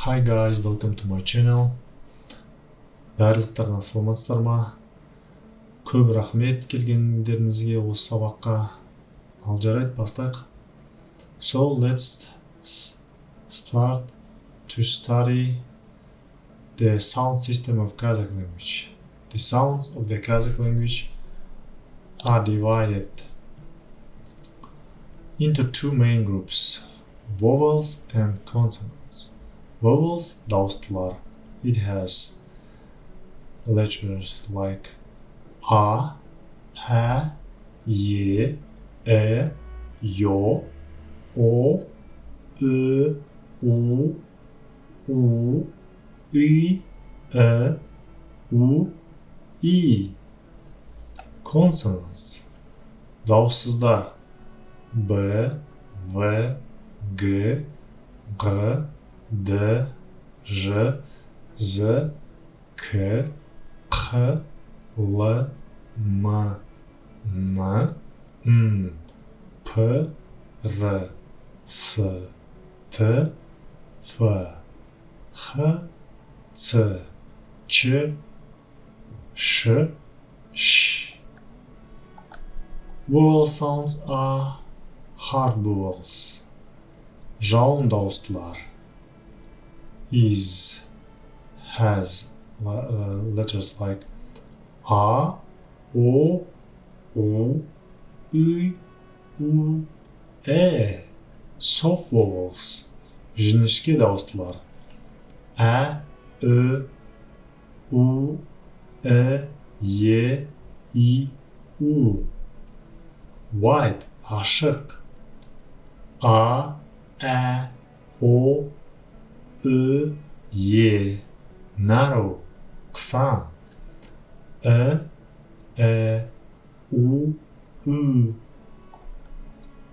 Hi guys, welcome to my channel. Барлықтарыңа саламатсыздар ма? Көп рахмет келгендеріңізге осы сабаққа. Ал жарайды, бастайық. So let's start to study the sound system of Kazakh language. The sounds of the Kazakh language are divided into two main groups, vowels and consonants. Vowels, dауыстылар. It has letters like a, e, yo, o, u, i, u, i. Consonants, дауыссыздар. B, V, G, G, D, J, Z, K, X, L, M, N, N, P, R, S, T, F, H, C, Ç, Ş, Ş. Vowel sounds are hard vowels. Жалын дауыстылар. Is, has letters like a, o, u, u, e. Soft vowels. Жіңішке дауыстылар. Ә, у, е, и, у. Wide, ашық. A, o, e. Narrow, қысаң. U,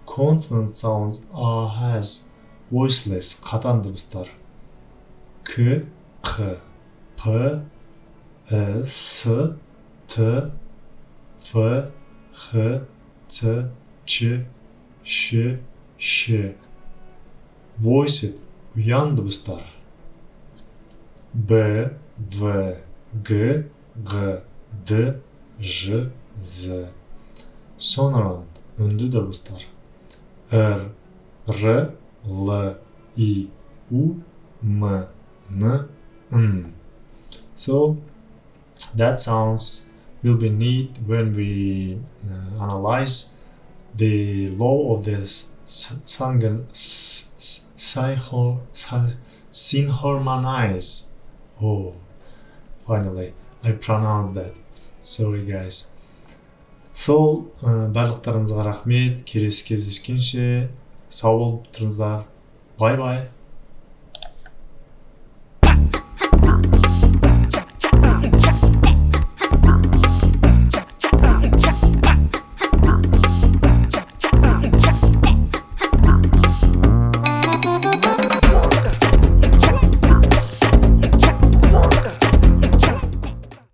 Consonant sounds has voiceless, қатан дыбыстар. К, Қ, П, С, Т, Ф, Х, Ц, Ч, Ш, Ш. Voiced, ұян дыбыстар. Б, В, Г, Г, Д, Ж, З. Sonorant, үнді дыбыстар. Р, Р, Л, И, У, М, Н, Н. So, that sounds will be neat when we analyze the law of this synchronize. Oh, finally, I pronounced that. Sorry guys. Сол барлықтарыңызға рахмет. Келесі кездескенше сау болып тұрыңыздар. Bye bye.